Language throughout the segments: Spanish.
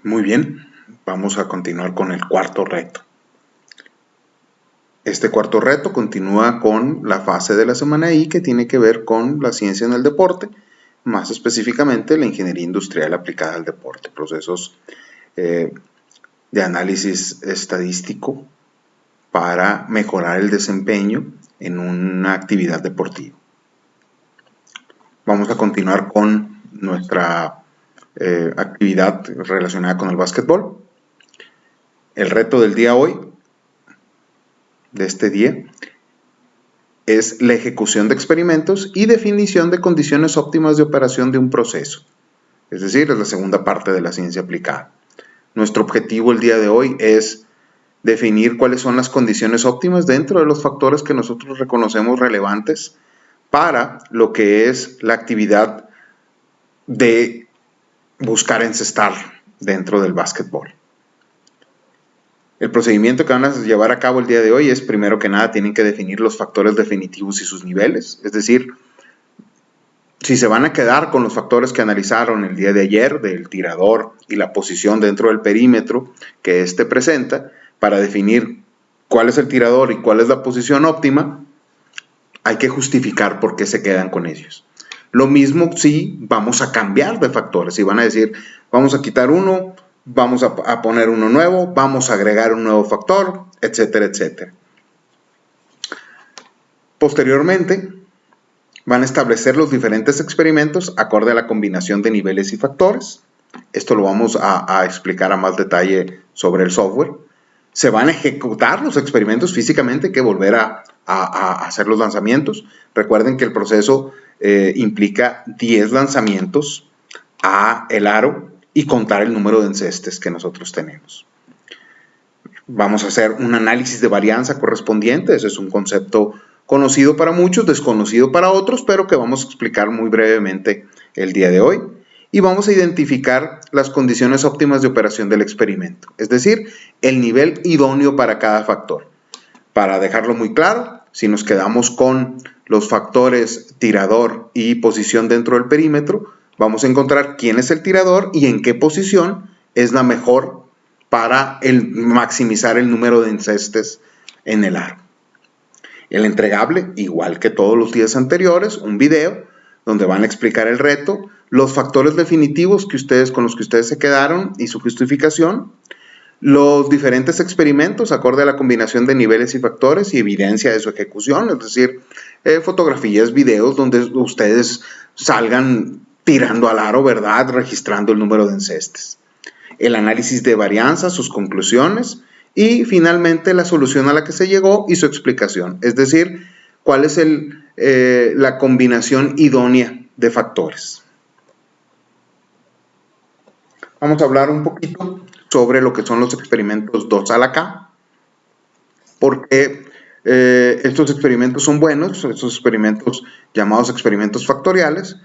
Muy bien, vamos a continuar con el cuarto reto. Este cuarto reto continúa con la fase de la semana I que tiene que ver con la ciencia en el deporte, más específicamente la ingeniería industrial aplicada al deporte, procesos de análisis estadístico para mejorar el desempeño en una actividad deportiva. Vamos a continuar con nuestra actividad relacionada con el básquetbol. El reto del día hoy, de este día, es la ejecución de experimentos y definición de condiciones óptimas de operación de un proceso. Es decir, es la segunda parte de la ciencia aplicada. Nuestro objetivo el día de hoy es definir cuáles son las condiciones óptimas dentro de los factores que nosotros reconocemos relevantes para lo que es la actividad de buscar encestar dentro del básquetbol. El procedimiento que van a llevar a cabo el día de hoy es, primero que nada, tienen que definir los factores definitivos y sus niveles. Es decir, si se van a quedar con los factores que analizaron el día de ayer, del tirador y la posición dentro del perímetro que éste presenta, para definir cuál es el tirador y cuál es la posición óptima, hay que justificar por qué se quedan con ellos. Lo mismo si vamos a cambiar de factores, si van a decir, vamos a quitar uno, vamos a poner uno nuevo, vamos a agregar un nuevo factor, etcétera, etcétera. Posteriormente, van a establecer los diferentes experimentos acorde a la combinación de niveles y factores. Esto lo vamos a explicar a más detalle sobre el software. Se van a ejecutar los experimentos físicamente, hay que volver a hacer los lanzamientos. Recuerden que el proceso implica 10 lanzamientos a el aro y contar el número de encestes que nosotros tenemos. Vamos a hacer un análisis de varianza correspondiente. Ese es un concepto conocido para muchos, desconocido para otros, pero que vamos a explicar muy brevemente el día de hoy. Y vamos a identificar las condiciones óptimas de operación del experimento, es decir, el nivel idóneo para cada factor. Para dejarlo muy claro, si nos quedamos con los factores tirador y posición dentro del perímetro, vamos a encontrar quién es el tirador y en qué posición es la mejor para maximizar el número de encestes en el aro. El entregable, igual que todos los días anteriores, un video donde van a explicar el reto, los factores definitivos con los que ustedes se quedaron y su justificación, los diferentes experimentos acorde a la combinación de niveles y factores y evidencia de su ejecución, es decir, fotografías, videos donde ustedes salgan tirando al aro, ¿verdad?, registrando el número de encestes. El análisis de varianza, sus conclusiones y finalmente la solución a la que se llegó y su explicación, es decir, cuál es la combinación idónea de factores. Vamos a hablar un poquito sobre lo que son los experimentos 2 a la K, porque estos experimentos son buenos, estos experimentos llamados experimentos factoriales,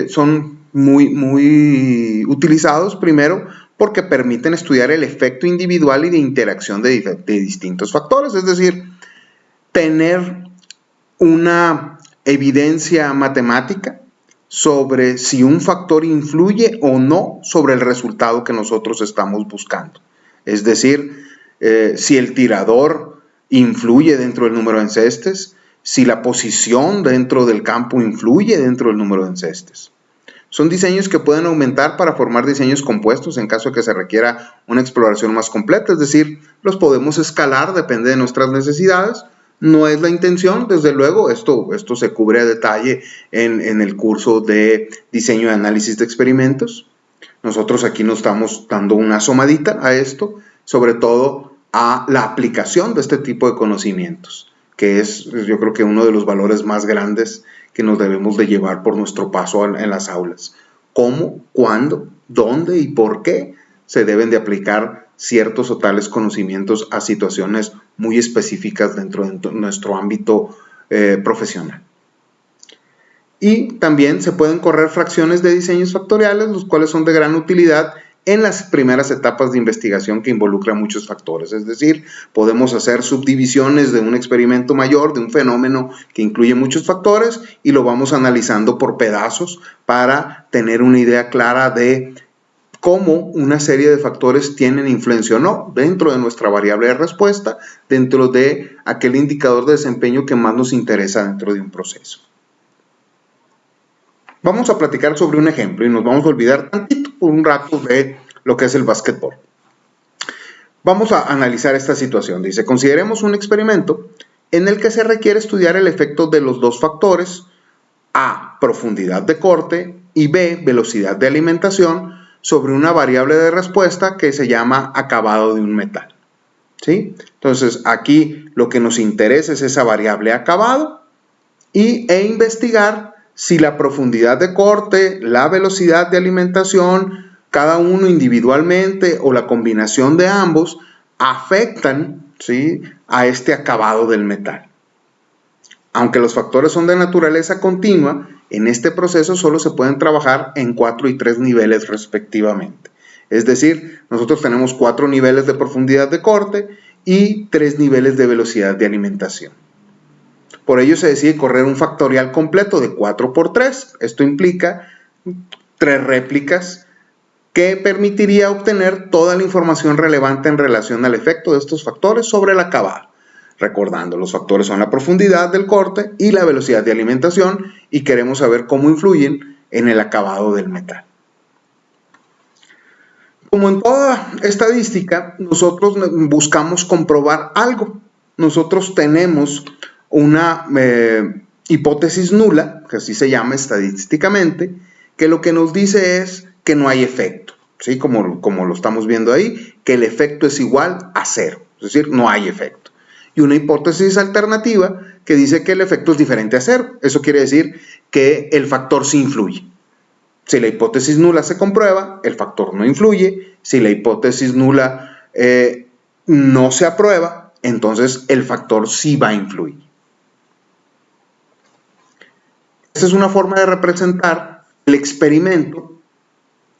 son muy utilizados primero porque permiten estudiar el efecto individual y de interacción de distintos factores, es decir, tener una evidencia matemática sobre si un factor influye o no sobre el resultado que nosotros estamos buscando. Es decir, si el tirador influye dentro del número de encestes, si la posición dentro del campo influye dentro del número de encestes. Son diseños que pueden aumentar para formar diseños compuestos en caso de que se requiera una exploración más completa, es decir, los podemos escalar, depende de nuestras necesidades. No es la intención, desde luego, esto se cubre a detalle en el curso de diseño y análisis de experimentos. Nosotros aquí nos estamos dando una asomadita a esto, sobre todo a la aplicación de este tipo de conocimientos, que es, yo creo que uno de los valores más grandes que nos debemos de llevar por nuestro paso en las aulas. ¿Cómo, cuándo, dónde y por qué se deben de aplicar ciertos o tales conocimientos a situaciones muy específicas dentro de nuestro ámbito profesional? Y también se pueden correr fracciones de diseños factoriales, los cuales son de gran utilidad en las primeras etapas de investigación que involucran muchos factores. Es decir, podemos hacer subdivisiones de un experimento mayor, de un fenómeno que incluye muchos factores y lo vamos analizando por pedazos para tener una idea clara de cómo una serie de factores tienen influencia o no dentro de nuestra variable de respuesta, dentro de aquel indicador de desempeño que más nos interesa dentro de un proceso. Vamos a platicar sobre un ejemplo y nos vamos a olvidar tantito por un rato de lo que es el básquetbol. Vamos a analizar esta situación. Dice, consideremos un experimento en el que se requiere estudiar el efecto de los dos factores, A, profundidad de corte, y B, velocidad de alimentación, sobre una variable de respuesta que se llama acabado de un metal. ¿Sí? Entonces, aquí lo que nos interesa es esa variable acabado e investigar si la profundidad de corte, la velocidad de alimentación, cada uno individualmente o la combinación de ambos afectan, ¿sí?, a este acabado del metal. Aunque los factores son de naturaleza continua, en este proceso solo se pueden trabajar en 4 y 3 niveles respectivamente. Es decir, nosotros tenemos 4 niveles de profundidad de corte y 3 niveles de velocidad de alimentación. Por ello se decide correr un factorial completo de 4 por 3. Esto implica 3 réplicas que permitiría obtener toda la información relevante en relación al efecto de estos factores sobre el acabado. Recordando, los factores son la profundidad del corte y la velocidad de alimentación y queremos saber cómo influyen en el acabado del metal. Como en toda estadística, nosotros buscamos comprobar algo. Nosotros tenemos una hipótesis nula, que así se llama estadísticamente, que lo que nos dice es que no hay efecto, ¿sí? Como lo estamos viendo ahí, que el efecto es igual a 0, es decir, no hay efecto. Y una hipótesis alternativa que dice que el efecto es diferente a 0. Eso quiere decir que el factor sí influye. Si la hipótesis nula se comprueba, el factor no influye. Si la hipótesis nula no se aprueba, entonces el factor sí va a influir. Esta es una forma de representar el experimento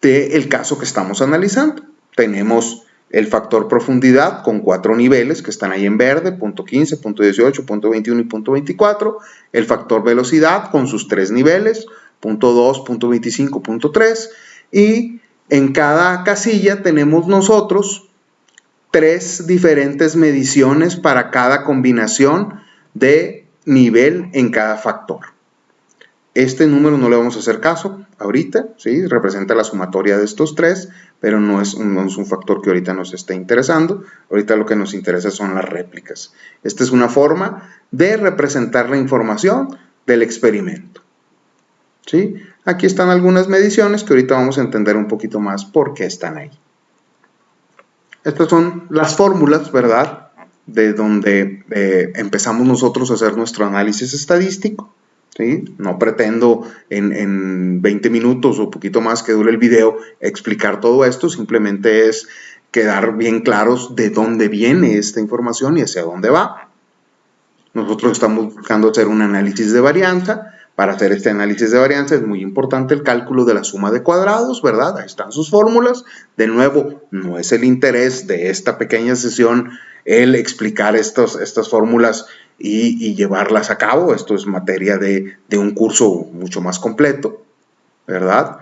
del caso que estamos analizando. Tenemos el factor profundidad con 4 niveles que están ahí en verde, punto 15, punto 18, punto 21 y punto 24. El factor velocidad con sus 3 niveles, punto 2, punto 25, punto 3. Y en cada casilla tenemos nosotros 3 diferentes mediciones para cada combinación de nivel en cada factor. Este número no le vamos a hacer caso ahorita, ¿sí? Representa la sumatoria de estos 3, pero no es un factor que ahorita nos esté interesando. Ahorita lo que nos interesa son las réplicas. Esta es una forma de representar la información del experimento, ¿sí? Aquí están algunas mediciones que ahorita vamos a entender un poquito más por qué están ahí. Estas son las fórmulas, ¿verdad?, de donde empezamos nosotros a hacer nuestro análisis estadístico. ¿Sí? No pretendo en 20 minutos o poquito más que dure el video explicar todo esto, simplemente es quedar bien claros de dónde viene esta información y hacia dónde va. Nosotros estamos buscando hacer un análisis de varianza. Para hacer este análisis de varianza es muy importante el cálculo de la suma de cuadrados, ¿verdad? Ahí están sus fórmulas. De nuevo, no es el interés de esta pequeña sesión el explicar estas fórmulas y llevarlas a cabo. Esto es materia de un curso mucho más completo, ¿verdad?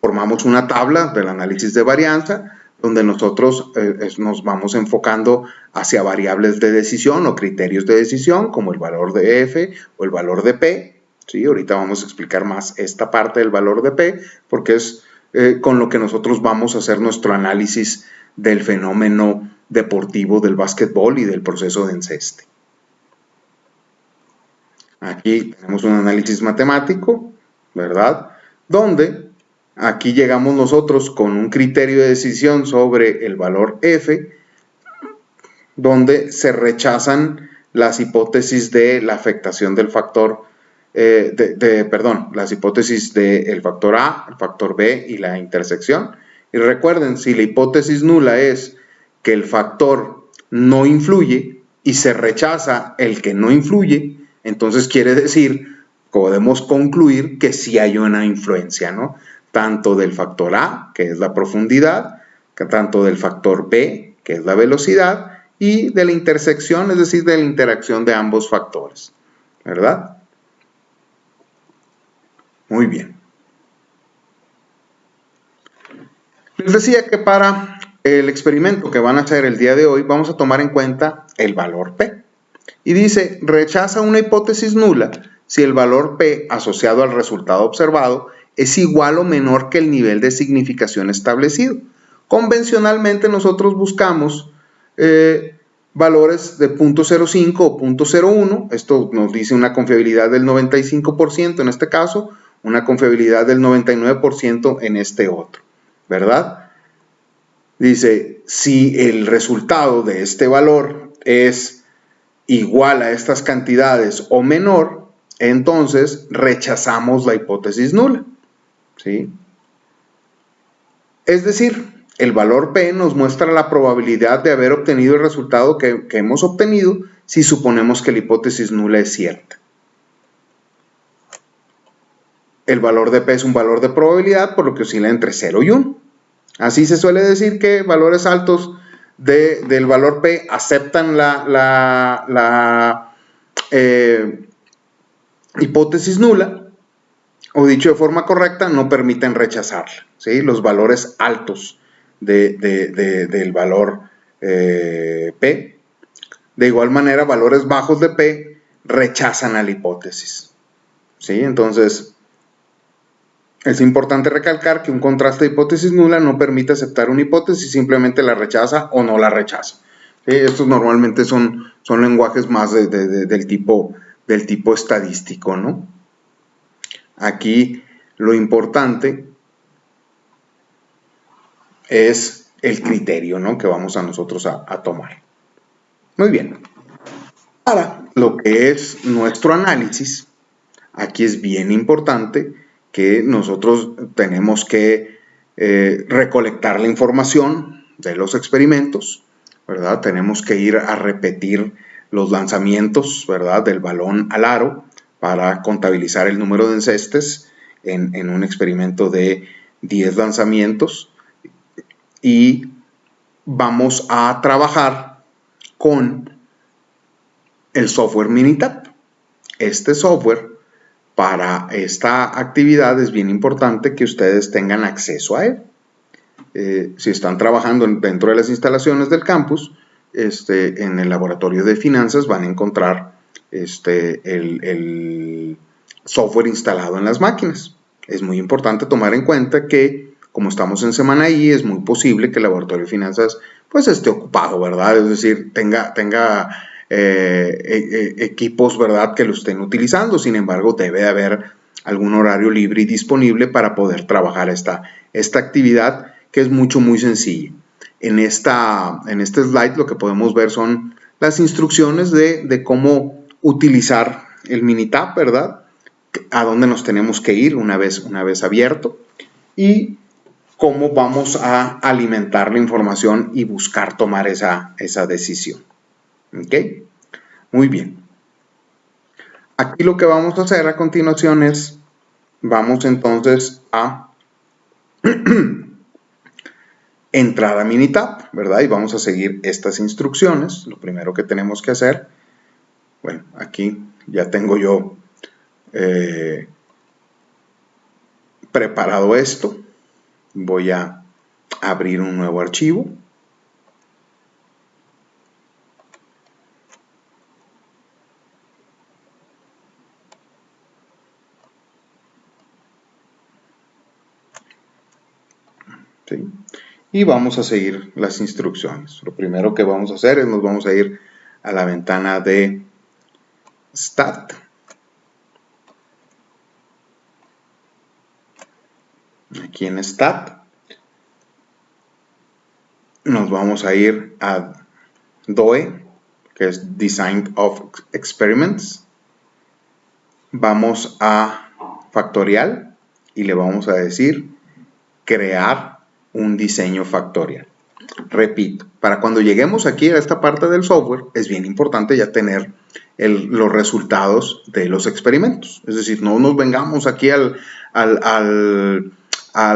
Formamos una tabla del análisis de varianza donde nosotros nos vamos enfocando hacia variables de decisión o criterios de decisión como el valor de F o el valor de P. ¿Sí? Ahorita vamos a explicar más esta parte del valor de P porque es con lo que nosotros vamos a hacer nuestro análisis del fenómeno deportivo del básquetbol y del proceso de enceste. Aquí tenemos un análisis matemático, ¿verdad? Donde aquí llegamos nosotros con un criterio de decisión sobre el valor F, donde se rechazan las hipótesis de la afectación del factor, las hipótesis del factor A, el factor B y la intersección. Y recuerden, si la hipótesis nula es que el factor no influye y se rechaza el que no influye, entonces quiere decir, podemos concluir que sí hay una influencia, ¿no? Tanto del factor A, que es la profundidad, tanto del factor B, que es la velocidad, y de la intersección, es decir, de la interacción de ambos factores, ¿verdad? Muy bien. Les decía que para el experimento que van a hacer el día de hoy vamos a tomar en cuenta el valor P. Y dice, rechaza una hipótesis nula si el valor P asociado al resultado observado es igual o menor que el nivel de significación establecido. Convencionalmente nosotros buscamos valores de 0.05 o 0.01. Esto nos dice una confiabilidad del 95% en este caso, una confiabilidad del 99% en este otro, ¿verdad? Dice, si el resultado de este valor es igual a estas cantidades o menor, entonces rechazamos la hipótesis nula, ¿sí? Es decir, el valor P nos muestra la probabilidad de haber obtenido el resultado que hemos obtenido si suponemos que la hipótesis nula es cierta. El valor de P es un valor de probabilidad, por lo que oscila entre 0 y 1. Así se suele decir que valores altos del valor P aceptan la hipótesis nula, o dicho de forma correcta, no permiten rechazarla, ¿sí? Los valores altos del valor P. De igual manera, valores bajos de P rechazan a la hipótesis, ¿sí? Entonces, es importante recalcar que un contraste de hipótesis nula no permite aceptar una hipótesis, simplemente la rechaza o no la rechaza. ¿Sí? Estos normalmente son lenguajes más del tipo estadístico, ¿no? Aquí lo importante es el criterio, ¿no?, que vamos a nosotros a tomar. Muy bien. Para lo que es nuestro análisis, aquí es bien importante que nosotros tenemos que recolectar la información de los experimentos, ¿verdad? Tenemos que ir a repetir los lanzamientos, ¿verdad?, del balón al aro para contabilizar el número de encestes en un experimento de 10 lanzamientos, y vamos a trabajar con el software Minitab. Este software, para esta actividad es bien importante que ustedes tengan acceso a él. Si están trabajando dentro de las instalaciones del campus, en el laboratorio de finanzas van a encontrar el software instalado en las máquinas. Es muy importante tomar en cuenta que, como estamos en semana I, es muy posible que el laboratorio de finanzas pues esté ocupado, ¿verdad? Es decir, tenga equipos, ¿verdad?, que lo estén utilizando. Sin embargo, debe de haber algún horario libre y disponible para poder trabajar esta actividad, que es muy sencilla. En este slide lo que podemos ver son las instrucciones de cómo utilizar el Minitab, ¿verdad?, a dónde nos tenemos que ir una vez abierto, y cómo vamos a alimentar la información y buscar tomar esa decisión. ¿Ok? Muy bien. Aquí lo que vamos a hacer a continuación es, vamos entonces a entrar a Minitab, ¿verdad? Y vamos a seguir estas instrucciones. Lo primero que tenemos que hacer, bueno, aquí ya tengo yo preparado esto. Voy a abrir un nuevo archivo. ¿Sí? Y vamos a seguir las instrucciones. Lo primero que vamos a hacer es nos vamos a ir a la ventana de Start. Aquí en Start nos vamos a ir a DOE, que es Design of Experiments. Vamos a Factorial y le vamos a decir crear un diseño factorial. Repito, para cuando lleguemos aquí a esta parte del software, es bien importante ya tener los resultados de los experimentos. Es decir, no nos vengamos aquí al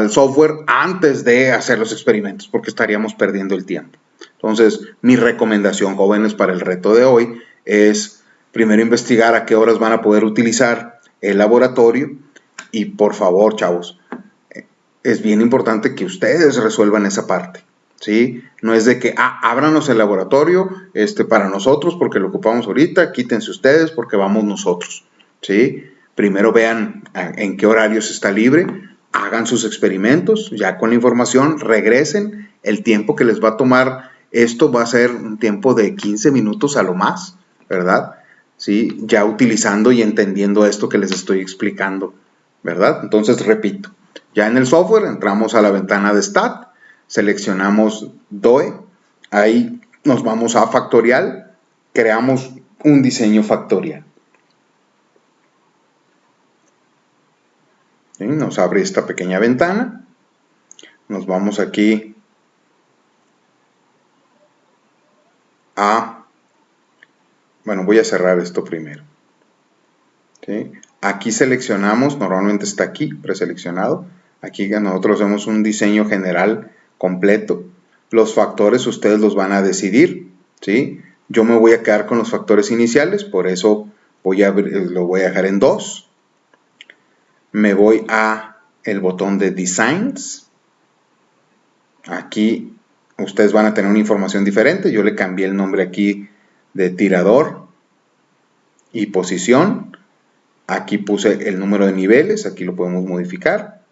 software antes de hacer los experimentos, porque estaríamos perdiendo el tiempo. Entonces, mi recomendación, jóvenes, para el reto de hoy es primero investigar a qué horas van a poder utilizar el laboratorio, y por favor, chavos, es bien importante que ustedes resuelvan esa parte, ¿sí? No es de que, ábranos el laboratorio para nosotros porque lo ocupamos ahorita, quítense ustedes porque vamos nosotros, ¿sí? Primero vean en qué horarios está libre, hagan sus experimentos, ya con la información regresen. El tiempo que les va a tomar esto va a ser un tiempo de 15 minutos a lo más, ¿verdad? ¿Sí? Ya utilizando y entendiendo esto que les estoy explicando, ¿verdad? Entonces, repito, ya en el software entramos a la ventana de Stat, seleccionamos DOE, ahí nos vamos a factorial, creamos un diseño factorial. ¿Sí? Nos abre esta pequeña ventana, nos vamos aquí a, bueno, voy a cerrar esto primero. ¿Sí? Aquí seleccionamos, normalmente está aquí preseleccionado, aquí nosotros hacemos un diseño general completo. Los factores ustedes los van a decidir, ¿sí? Yo me voy a quedar con los factores iniciales, por eso lo voy a dejar en 2. Me voy a el botón de Designs. Aquí ustedes van a tener una información diferente. Yo le cambié el nombre aquí de tirador y posición. Aquí puse el número de niveles, aquí lo podemos modificar.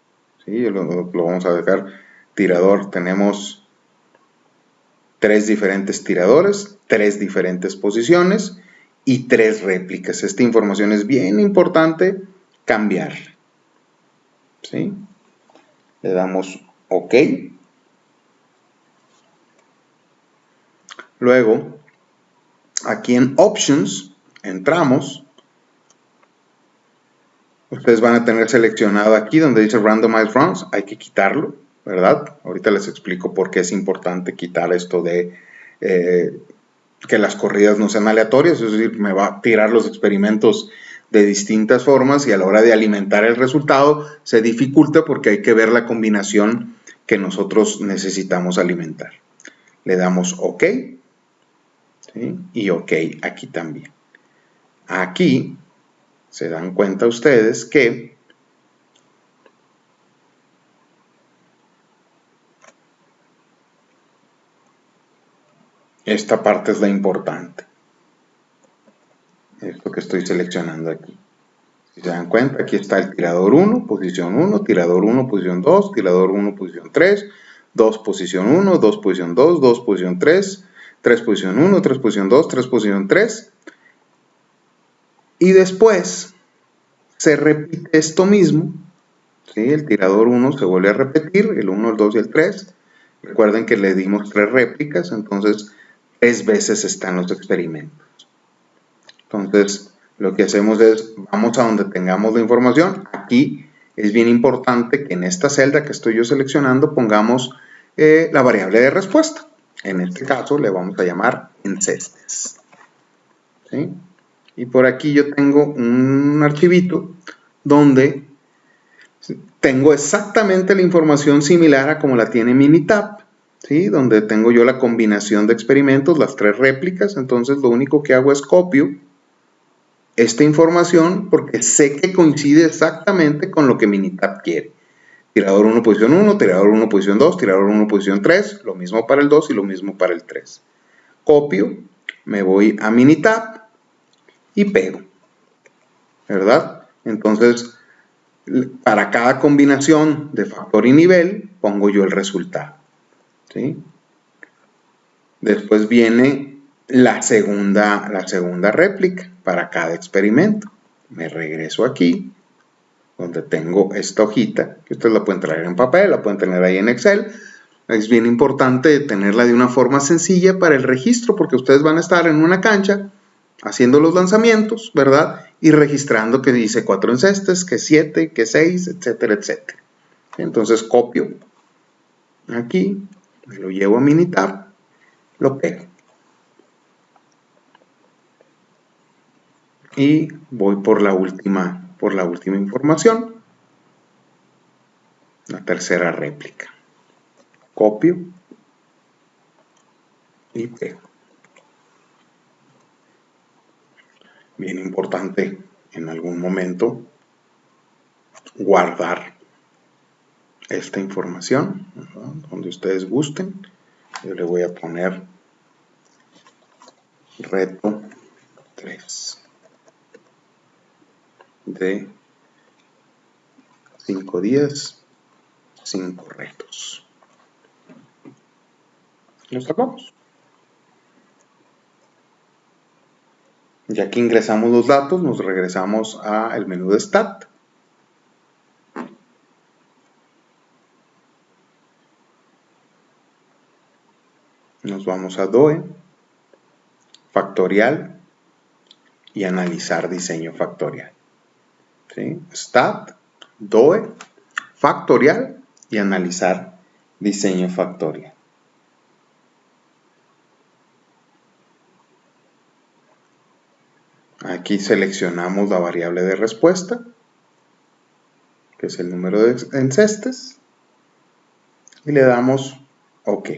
¿Sí? Lo vamos a dejar tirador. Tenemos 3 diferentes tiradores, 3 diferentes posiciones y 3 réplicas. Esta información es bien importante cambiarla. ¿Sí? Le damos OK. Luego, aquí en Options, entramos. Ustedes van a tener seleccionado aquí donde dice Randomized Runs, hay que quitarlo, ¿verdad? Ahorita les explico por qué es importante quitar esto de que las corridas no sean aleatorias, es decir, me va a tirar los experimentos de distintas formas y a la hora de alimentar el resultado se dificulta porque hay que ver la combinación que nosotros necesitamos alimentar. Le damos OK, ¿sí? Y OK aquí también. Aquí se dan cuenta ustedes que esta parte es la importante. Esto que estoy seleccionando aquí. Si se dan cuenta, aquí está el tirador 1, posición 1, tirador 1, posición 2, tirador 1, posición 3, 2, posición 1, 2, posición 2, 2, posición 3, 3, posición 1, 3, posición 2, 3, posición 3. Y después se repite esto mismo. ¿Sí? El tirador 1 se vuelve a repetir, el 1, el 2 y el 3. Recuerden que le dimos 3 réplicas, entonces 3 veces están los experimentos. Entonces, lo que hacemos es, vamos a donde tengamos la información. Aquí es bien importante que en esta celda que estoy yo seleccionando pongamos la variable de respuesta. En este caso le vamos a llamar encestes. ¿Sí? Y por aquí yo tengo un archivito donde tengo exactamente la información similar a como la tiene Minitab, ¿sí? Donde tengo yo la combinación de experimentos, las 3 réplicas. Entonces lo único que hago es copio esta información porque sé que coincide exactamente con lo que Minitab quiere. Tirador 1 posición 1, tirador 1 posición 2, tirador 1 posición 3, lo mismo para el 2 y lo mismo para el 3. Copio, me voy a Minitab y pego, ¿verdad? Entonces, para cada combinación de factor y nivel, pongo yo el resultado, ¿sí? Después viene la segunda réplica para cada experimento. Me regreso aquí, donde tengo esta hojita, que ustedes la pueden traer en papel, la pueden tener ahí en Excel. Es bien importante tenerla de una forma sencilla para el registro, porque ustedes van a estar en una cancha haciendo los lanzamientos, ¿verdad? Y registrando que dice 4 encestes, que 7, que 6, etcétera, etcétera. Entonces copio aquí, me lo llevo a Minitab, lo pego. Y voy por la última información, la tercera réplica. Copio y pego. Bien importante en algún momento guardar esta información, ¿verdad? Donde ustedes gusten. Yo le voy a poner reto 3 de 5 días, 5 retos. Lo salvamos. Ya que ingresamos los datos, nos regresamos al menú de Stat. Nos vamos a DOE, factorial y analizar diseño factorial. ¿Sí? Stat, DOE, factorial y analizar diseño factorial. Aquí seleccionamos la variable de respuesta, que es el número de encestes, y le damos OK.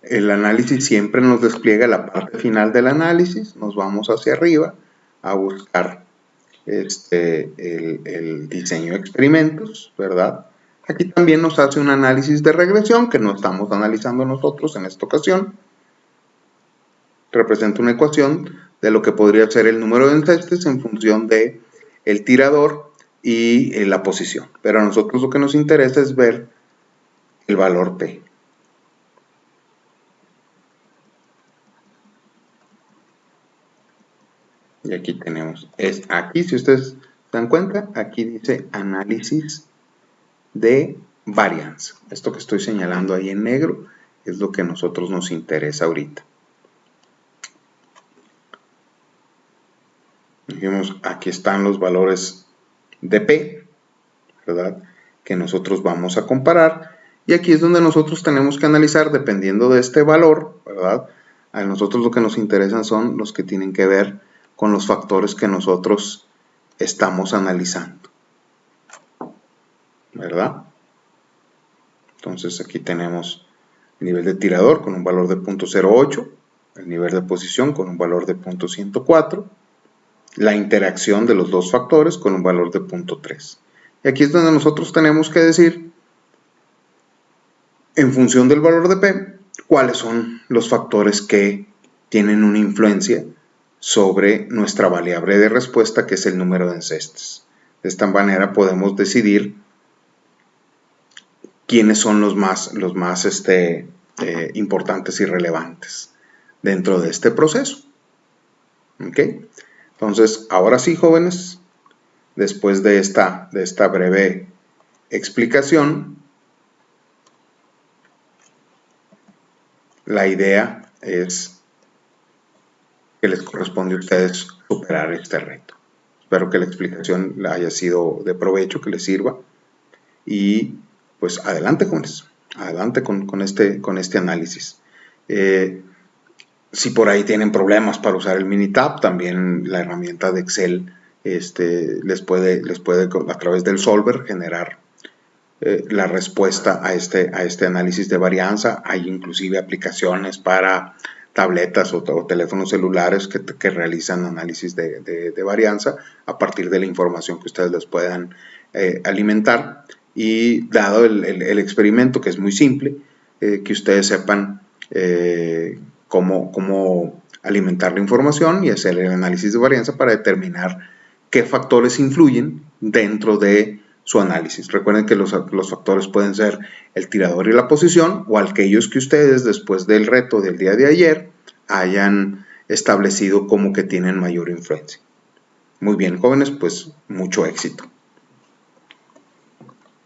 El análisis siempre nos despliega la parte final del análisis. Nos vamos hacia arriba a buscar el diseño de experimentos, ¿verdad? Aquí también nos hace un análisis de regresión que no estamos analizando nosotros en esta ocasión. Representa una ecuación de lo que podría ser el número de encestes en función de el tirador y la posición. Pero a nosotros lo que nos interesa es ver el valor P. Y aquí tenemos, aquí si ustedes se dan cuenta, aquí dice análisis de variance. Esto que estoy señalando ahí en negro es lo que a nosotros nos interesa ahorita. Dijimos, aquí están los valores de P, ¿verdad? Que nosotros vamos a comparar. Y aquí es donde nosotros tenemos que analizar, dependiendo de este valor, ¿verdad? A nosotros lo que nos interesan son los que tienen que ver con los factores que nosotros estamos analizando, ¿verdad? Entonces aquí tenemos el nivel de tirador con un valor de 0.08, el nivel de posición con un valor de 0.104, la interacción de los dos factores con un valor de 0.3. Y aquí es donde nosotros tenemos que decir, en función del valor de P, cuáles son los factores que tienen una influencia sobre nuestra variable de respuesta, que es el número de encestes. De esta manera podemos decidir quiénes son los más importantes y relevantes dentro de este proceso. ¿Ok? Entonces, ahora sí, jóvenes, después de esta breve explicación, la idea es que les corresponde a ustedes superar este reto. Espero que la explicación haya sido de provecho, que les sirva. Y pues adelante, jóvenes, adelante con este análisis. Si por ahí tienen problemas para usar el Minitab, también la herramienta de Excel les puede a través del solver generar la respuesta a este análisis de varianza. Hay inclusive aplicaciones para tabletas o teléfonos celulares que realizan análisis de varianza a partir de la información que ustedes les puedan alimentar. Y dado el experimento, que es muy simple, que ustedes sepan cómo alimentar la información y hacer el análisis de varianza para determinar qué factores influyen dentro de su análisis. Recuerden que los factores pueden ser el tirador y la posición, o aquellos que ustedes después del reto del día de ayer hayan establecido como que tienen mayor influencia. Muy bien, jóvenes, pues mucho éxito.